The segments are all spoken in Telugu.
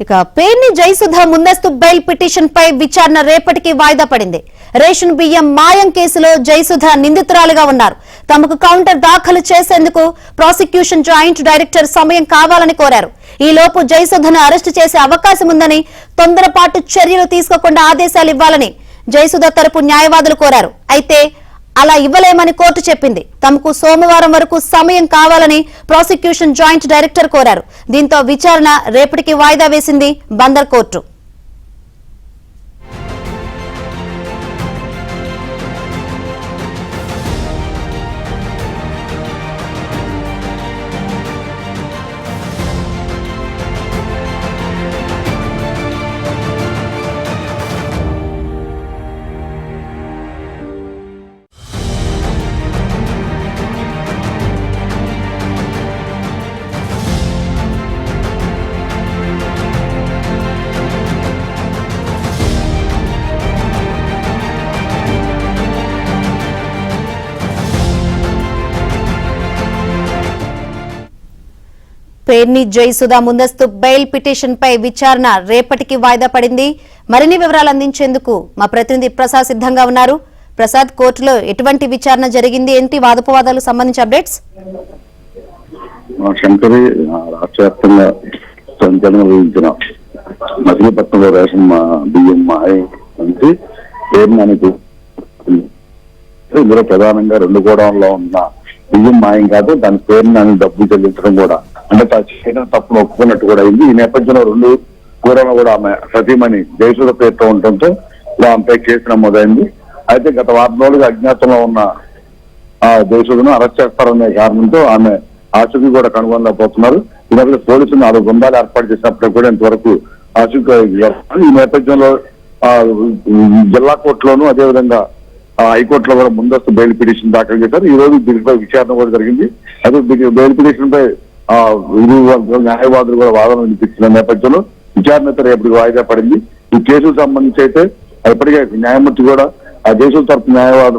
ఇక పేర్ని జయసుధ ముందస్తు బెయిల్ పిటిషన్ పై విచారణ రేపటికి వాయిదా పడింది. రేషన్ బియ్యం మాయం కేసులో జయసుధ నిందితురాలుగా ఉన్నారు. తమకు కౌంటర్ దాఖలు చేసేందుకు ప్రాసిక్యూషన్ జాయింట్ డైరెక్టర్ సమయం కావాలని కోరారు. ఈ లోపు జయసుధను అరెస్టు చేసే అవకాశం ఉందని, తొందరపాటు చర్యలు తీసుకోకుండా ఆదేశాలు ఇవ్వాలని జయసుధ తరపు న్యాయవాదులు కోరారు. అయితే అలా ఇవ్వలేమని కోర్టు చెప్పింది. తమకు సోమవారం వరకు సమయం కావాలని ప్రాసిక్యూషన్ జాయింట్ డైరెక్టర్ కోరారు. దీంతో విచారణ రేపటికి వాయిదా వేసింది బందర్ కోర్టు. పేర్ని జయసుధ ముందస్తు బెయిల్ పిటిషన్ పై విచారణ రేపటికి వాయిదా పడింది. మరిన్ని వివరాలు అందించేందుకు మా ప్రతినిధి ప్రసాద్ సిద్ధంగా ఉన్నారు. ప్రసాద్, కోర్టులో ఎటువంటి విచారణ జరిగింది, ఏంటి వాదోపవాదాలకు సంబంధించి అప్డేట్స్? శంకరి రాష్ట్ర వ్యాప్తంగా సంచలనం వహించిన మచిలీపట్నంలో రేషన్ బియ్యం నుంచి పేర్నానికి ఇందులో ప్రధానంగా 2 గోడౌన్లో ఉన్న బియ్యం మాయం కాదు, దాని పేర్నాని డబ్బులు చెల్లించడం కూడా అంటే చేయడం తప్పును ఒప్పుకున్నట్టు కూడా అయింది. ఈ నేపథ్యంలో 2 గోడౌన్లు కూడా ఆమె సతీమణి జయసుధ పేరుతో ఉండటంతో ఆమెపై కేసు నమోదైంది. అయితే గత వారం రోజులుగా అజ్ఞాతంలో ఉన్న జయసుధను అరెస్ట్ చేస్తారనే కారణంతో ఆమె ఆచూకీ కూడా కనుగొనలేకపోతున్నారు. ఈ నేపథ్యంలో పోలీసులు 4 బృందాలు ఏర్పాటు చేసినప్పటికీ కూడా ఇంతవరకు ఆచూకీ. ఈ నేపథ్యంలో జిల్లా కోర్టులోనూ అదేవిధంగా హైకోర్టులో కూడా ముందస్తు బెయిల్ పిటిషన్ దాఖలు చేశారు. ఈ రోజు దీనిపై విచారణ కూడా జరిగింది. అదే బెయిల్ పిటిషన్ పై న్యాయవాదులు కూడా వాదన వినిపించిన నేపథ్యంలో విచారణ రేపటికి వాయిదా పడింది. ఈ కేసుకు సంబంధించి అయితే ఇప్పటికే న్యాయమూర్తి కూడా ఆ దేశం తరపు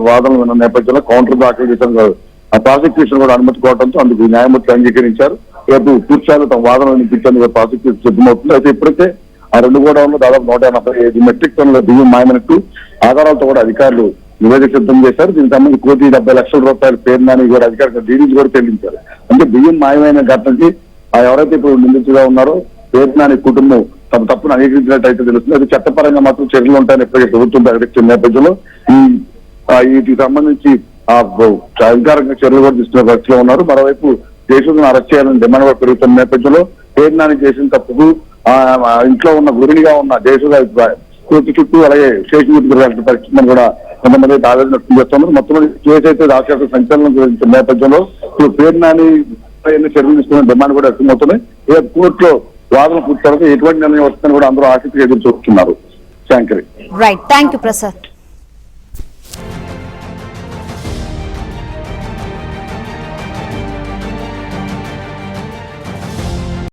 వాదనలు విన్న నేపథ్యంలో కౌంటర్ దాఖలు చేశారు. ఆ ప్రాసిక్యూషన్ కూడా అనుమతి కోవడంతో అందుకు న్యాయమూర్తి అంగీకరించారు. రేపు పూర్తిస్థాయిలో తమ వాదన వినిపించేందుకు ప్రాసిక్యూషన్ సిద్ధమవుతుంది. అయితే ఇప్పటికే ఆ 2 గోడౌన్లో దాదాపు 185 మెట్రిక్ టన్నుల బియ్యం మాయమైనట్టు ఆధారాలతో కూడా అధికారులు నివేదిక సిద్ధం చేశారు. దీనికి సంబంధించి 1,70 లక్షల రూపాయల పేర్నాని కూడా అధికారులు డీడీలు కూడా చెల్లించారు. అంటే బియ్యం మాయమైన ఘటనకి ఎవరైతే ఇప్పుడు నిందితులుగా ఉన్నారో పేర్నాని కుటుంబం తమ తప్పును అంగీకరించినట్టయితే తెలుస్తుంది. అది చట్టపరంగా మాత్రం చర్యలు ఉంటాయని ఎప్పటికీ ప్రభుత్వం ప్రకటించిన నేపథ్యంలో వీటికి సంబంధించి అధికారంగా చర్యలు కూడా తీసుకునే పరిస్థితిలో ఉన్నారు. మరోవైపు జయసుధను అరెస్ట్ చేయాలని డిమాండ్ కూడా పెరుగుతున్న నేపథ్యంలో పేర్నాని చేసిన తప్పుకు ఇంట్లో ఉన్న గురినిగా ఉన్న జయసుధ కోర్టు చుట్టూ అలాగే స్టేషన్ చుట్టూ తిరగాల్సిన పరిస్థితిని కూడా కొంతమంది ఆవేదన వ్యక్తం చేస్తున్నారు. మొత్తం కేసు అయితే రాష్ట్ర సంచలనం గురించిన నేపథ్యంలో ఇప్పుడు పేర్నాని చర్యలు తీసుకునే డిమాండ్ కూడా వ్యక్తమవుతున్నాయి. కోర్టులో వాదన పూర్తి తర్వాత ఎటువంటి నిర్ణయం వస్తుందని కూడా అందరూ ఆసక్తిగా ఎదురు చూస్తున్నారు. Shankari. Right, thank you Prasad.